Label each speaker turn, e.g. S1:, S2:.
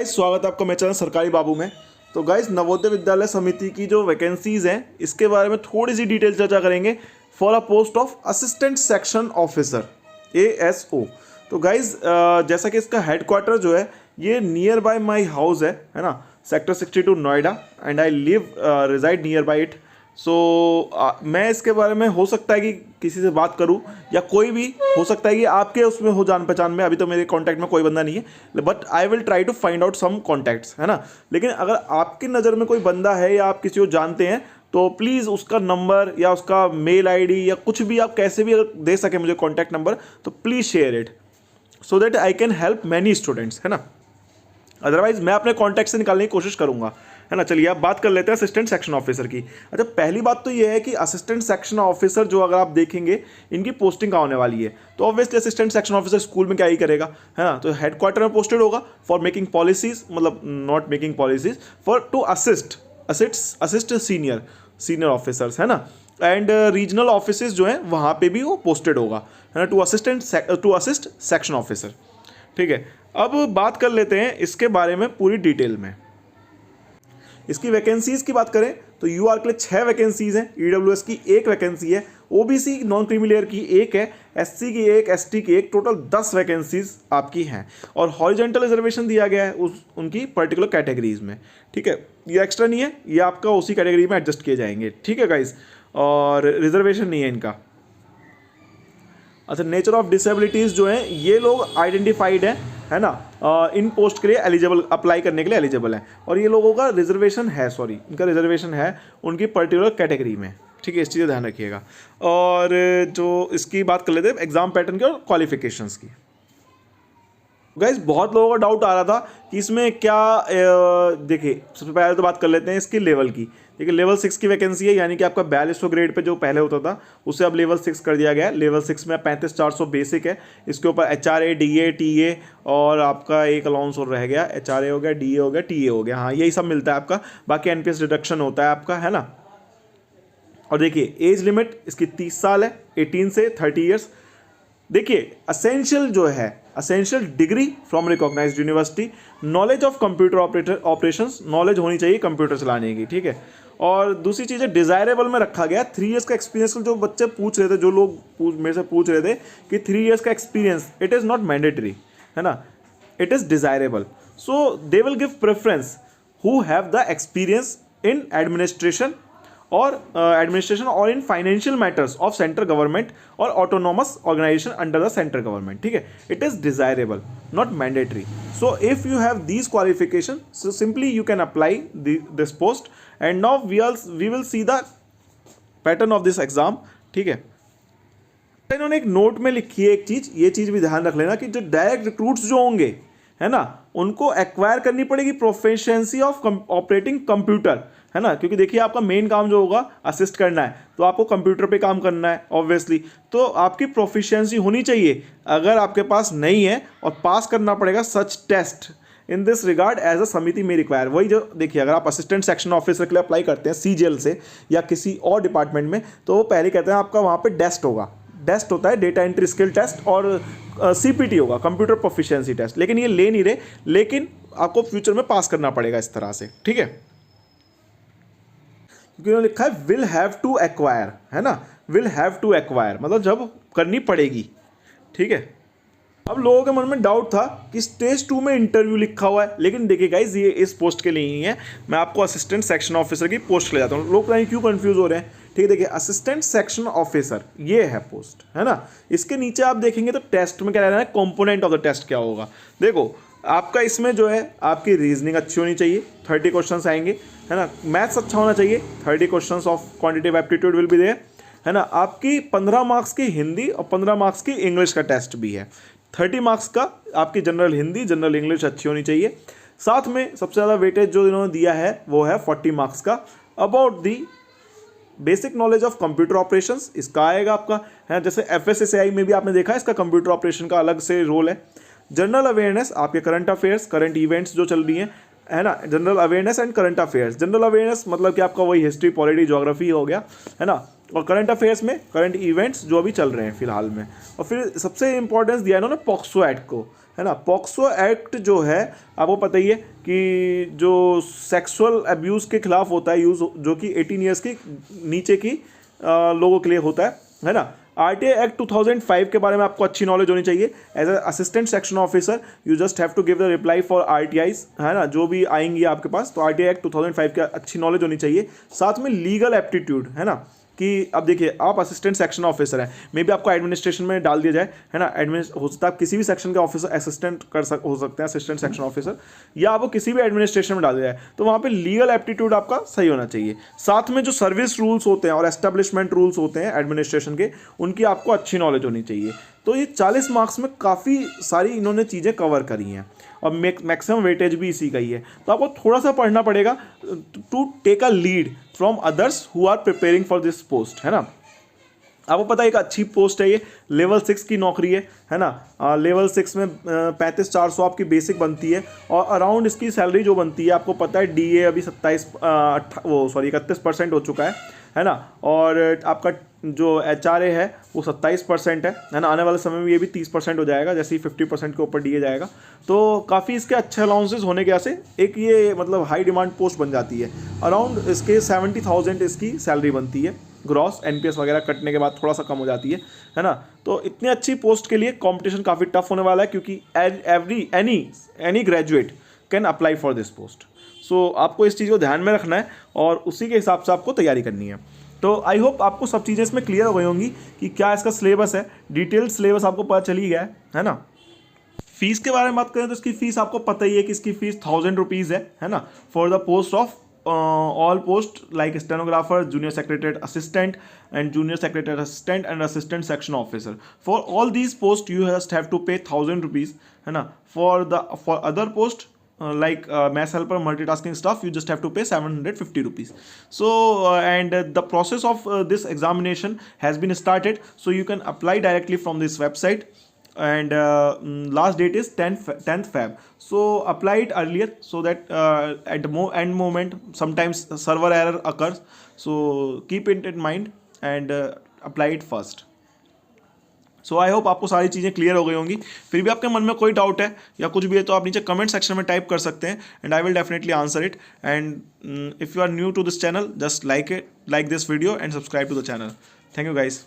S1: Guys, स्वागत है आपका मेरे चैनल सरकारी बाबू में। तो गाइस, नवोदय विद्यालय समिति की जो वैकेंसीज हैं इसके बारे में थोड़ी सी डिटेल चर्चा करेंगे for a post of assistant section officer ASO। तो गाइस, जैसा कि इसका हेडक्वार्टर जो है ये नियर बाय माई हाउस है ना, sector 62 Noida, and I live reside near by it. So मैं इसके बारे में हो सकता है कि किसी से बात करूं या कोई भी हो सकता है कि आपके उसमें हो जान पहचान में। अभी तो मेरे कांटेक्ट में कोई बंदा नहीं है, but I will try to find out some contacts, है ना। लेकिन अगर आपकी नज़र में कोई बंदा है या आप किसी को जानते हैं तो प्लीज़ उसका नंबर या उसका मेल ID या कुछ भी आप कैसे भी अगर दे सके मुझे कॉन्टैक्ट नंबर, तो please share it so that I can help many students, है ना। अदरवाइज मैं अपने कॉन्टैक्ट से निकालने की कोशिश करूंगा, है ना। चलिए अब बात कर लेते हैं असिस्टेंट सेक्शन ऑफिसर की। अच्छा, पहली बात तो ये है कि असिस्टेंट सेक्शन ऑफिसर जो अगर आप देखेंगे इनकी पोस्टिंग कहाँ होने वाली है, तो obviously assistant section officer school में क्या ही करेगा, है ना। तो हेडक्वार्टर में पोस्टेड होगा फॉर मेकिंग पॉलिसीज, मतलब not making policies, for to assist senior officers, है ना। एंड रीजनल ऑफिसेज जो हैं वहाँ पे भी वो पोस्टेड होगा, है ना, टू असिस्ट सेक्शन ऑफिसर। ठीक है, अब बात कर लेते हैं इसके बारे में पूरी डिटेल में। इसकी वैकेंसीज की बात करें तो UR के लिए 6 वैकेंसीज हैं, EWS की 1 वैकेंसी है, OBC नॉन क्रीमी लेयर की 1 है, SC की 1, ST की 1, टोटल 10 वैकेंसीज आपकी हैं। और हॉरिजॉन्टल रिजर्वेशन दिया गया है उनकी पर्टिकुलर कैटेगरीज में। ठीक है, ये एक्स्ट्रा नहीं है, ये आपका उसी कैटेगरी में एडजस्ट किए जाएंगे। ठीक है गाइज, और रिजर्वेशन नहीं है इनका। अच्छा, नेचर ऑफ डिसेबिलिटीज़ जो हैं ये लोग आइडेंटिफाइड है ना, इन पोस्ट के लिए एलिजिबल, अप्लाई करने के लिए एलिजिबल हैं। और ये लोगों का रिजर्वेशन है, इनका रिजर्वेशन है उनकी पर्टिकुलर कैटेगरी में। ठीक है, इस चीज़ ध्यान रखिएगा। और जो इसकी बात कर लेते हैं एग्जाम पैटर्न की और क्वालिफिकेशंस की। गाइस, बहुत लोगों का डाउट आ रहा था कि इसमें क्या, देखिए सबसे पहले तो बात कर लेते हैं इसकी लेवल की। देखिए, लेवल 6 की वैकेंसी है, यानी कि आपका 4200 ग्रेड पे जो पहले होता था उससे अब लेवल 6 कर दिया गया है। लेवल 6 में 35400 बेसिक है, इसके ऊपर HRA, DA, TA और आपका एक अलाउंस और रह गया, HRA हो गया, DA हो गया, TA हो गया, हाँ यही सब मिलता है आपका। बाकी NPS डिडक्शन होता है आपका, है ना। और देखिए एज लिमिट इसकी 30 साल है, 18 से 30 ईयर्स। देखिए असेंशियल जो है, essential degree from recognised university, knowledge of computer operations, knowledge होनी चाहिए कंप्यूटर चलाने की। ठीक है, और दूसरी चीज़ है डिज़ायरेबल में रखा गया 3 इयर्स का एक्सपीरियंस। जो बच्चे पूछ रहे थे, जो लोग मेरे से पूछ रहे थे कि 3 इयर्स का experience, it is not mandatory, है ना, it is desirable. So they will give preference who have the experience in administration और in financial matters of central government और autonomous organisation under the central government. ठीक है, it is desirable, not mandatory. So if you have these qualification, so simply you can apply this post. And now we will see the pattern of this exam. ठीक है, इन्होंने एक note में लिखी है एक चीज, ये चीज भी ध्यान रख लेना कि जो डायरेक्ट रिक्रूट्स जो होंगे, है ना, उनको एक्वायर करनी पड़ेगी प्रोफिशिएंसी ऑफ ऑपरेटिंग कंप्यूटर, है ना। क्योंकि देखिए आपका मेन काम जो होगा असिस्ट करना है, तो आपको कंप्यूटर पे काम करना है ऑब्वियसली, तो आपकी प्रोफिशिएंसी होनी चाहिए। अगर आपके पास नहीं है, और पास करना पड़ेगा such test in this regard as a समिति में रिक्वायर। वही जो देखिए, अगर आप असिस्टेंट सेक्शन ऑफिसर के लिए अप्लाई करते हैं CGL से या किसी और डिपार्टमेंट में, तो वो पहले कहते हैं आपका वहाँ पे डेस्ट होगा, डेस्ट होता है डेटा एंट्री स्किल टेस्ट, और CPT होगा, कंप्यूटर प्रोफिशिएंसी टेस्ट। लेकिन ये ले नहीं रहे, लेकिन आपको फ्यूचर में पास करना पड़ेगा इस तरह से। ठीक है, क्योंकि उन्होंने लिखा है विल हैव टू एक्वायर, है ना, विल हैव टू एक्वायर मतलब जब करनी पड़ेगी। ठीक है, अब लोगों के मन में डाउट था कि स्टेज 2 में इंटरव्यू लिखा हुआ है, लेकिन देखिए गाइज ये इस पोस्ट के लिए ही है। मैं आपको असिस्टेंट सेक्शन ऑफिसर की पोस्ट ले जाता हूँ। लोग पता नहीं क्यों कंफ्यूज हो रहे हैं। ठीक है, देखिए असिस्टेंट सेक्शन ऑफिसर ये है पोस्ट, है ना। इसके नीचे आप देखेंगे तो टेस्ट में क्या रहना है, कंपोनेंट ऑफ द टेस्ट क्या होगा। देखो आपका इसमें जो है आपकी रीजनिंग अच्छी होनी चाहिए, 30 क्वेश्चंस आएंगे, है ना। मैथ्स अच्छा होना चाहिए, 30 questions of quantitative aptitude will be there, है ना। आपकी 15 मार्क्स की हिंदी और 15 मार्क्स की इंग्लिश का टेस्ट भी है। 30 मार्क्स का आपकी जनरल हिंदी, जनरल इंग्लिश अच्छी होनी चाहिए। साथ में सबसे ज़्यादा वेटेज जो इन्होंने दिया है वो है 40 मार्क्स का about the basic knowledge of computer operations, इसका आएगा आपका, है। जैसे FSSAI में भी आपने देखा है इसका कंप्यूटर ऑपरेशन का अलग से रोल है। जनरल अवेयरनेस, आपके करंट अफेयर्स, करंट इवेंट्स जो चल रही हैं, है ना, general awareness and current affairs. General awareness मतलब कि आपका वही हिस्ट्री, पॉलिटी, ज्योग्राफी हो गया, है ना। और करंट अफेयर्स में करंट इवेंट्स जो अभी चल रहे हैं फिलहाल में। और फिर सबसे इंपॉर्टेंस दिया इन्होंने पॉक्सो एक्ट को, है ना। पॉक्सो एक्ट जो है आपको पता ही है कि जो सेक्सुअल अब्यूज़ के खिलाफ होता है, यूज़ जो कि 18 ईयर्स की नीचे की लोगों के लिए होता है ना। RTI एक्ट 2005 के बारे में आपको अच्छी नॉलेज होनी चाहिए। As a assistant section officer you just have to give the reply for RTIs, है ना, जो भी आएंगी आपके पास। तो RTI एक्ट 2005 की अच्छी नॉलेज होनी चाहिए। साथ में लीगल एप्टीट्यूड, है ना, कि अब देखिए आप असिस्टेंट सेक्शन ऑफिसर हैं, मे बी आपको एडमिनिस्ट्रेशन में डाल दिया जाए, है ना। हो सकता है आप किसी भी सेक्शन के ऑफिसर असिस्टेंट हो सकते हैं, असिस्टेंट सेक्शन ऑफिसर, या आपको किसी भी एडमिनिस्ट्रेशन में डाल दिया जाए, तो वहाँ पे लीगल एप्टीट्यूड आपका सही होना चाहिए। साथ में जो सर्विस रूल्स होते हैं और एस्टेब्लिशमेंट रूल्स होते हैं एडमिनिस्ट्रेशन के, उनकी आपको अच्छी नॉलेज होनी चाहिए। तो ये 40 मार्क्स में काफ़ी सारी इन्होंने चीज़ें कवर करी हैं और मैक्सिमम वेटेज भी इसी का ही है। तो आपको थोड़ा सा पढ़ना पड़ेगा to take a lead from others who are preparing for this post, है ना। आपको पता है एक अच्छी पोस्ट है ये, लेवल 6 की नौकरी है ना। लेवल 6 में 35,400 आपकी बेसिक बनती है और अराउंड इसकी सैलरी जो बनती है आपको पता है DA अभी 31% हो चुका है ना। और आपका जो HRA है वो 27% है ना। आने वाले समय में ये भी 30% हो जाएगा, जैसे ही 50% के ऊपर DA जाएगा। तो काफ़ी इसके अच्छे अलाउंसेस होने के वजह से एक ये मतलब हाई डिमांड पोस्ट बन जाती है। अराउंड इसके 70,000 इसकी सैलरी बनती है ग्रॉस, NPS वगैरह कटने के बाद थोड़ा सा कम हो जाती है ना। तो इतनी अच्छी पोस्ट के लिए कंपटीशन काफ़ी टफ होने वाला है, क्योंकि any graduate can apply for this post. So आपको इस चीज़ को ध्यान में रखना है और उसी के हिसाब से आपको तैयारी करनी है। तो आई होप आपको सब चीज़ें इसमें क्लियर हो गई होंगी कि क्या इसका सिलेबस है। डिटेल्ड सिलेबस आपको पता चली गया है ना। फीस के बारे में बात करें तो इसकी फीस आपको पता ही है कि इसकी फीस 1000 रुपीज़ है ना, for the post of all post like stenographer, junior secretariat assistant and junior secretariat assistant and assistant section officer. For all these posts you just have to pay 1000 rupees, है ना। For other post like mass helper, multitasking stuff, you just have to pay 750 rupees. So and the process of this examination has been started, so you can apply directly from this website. And last date is 10th Feb. So apply it earlier so that at the end moment sometimes server error occurs. So keep it in mind and apply it first. So I hope आपको सारी चीज़ें clear हो गई होंगी। फिर भी आपके मन में कोई डाउट है या कुछ भी है तो आप नीचे कमेंट सेक्शन में टाइप कर सकते हैं and I will definitely answer it. And if you are new to this channel just like this video and subscribe to the channel. Thank you guys.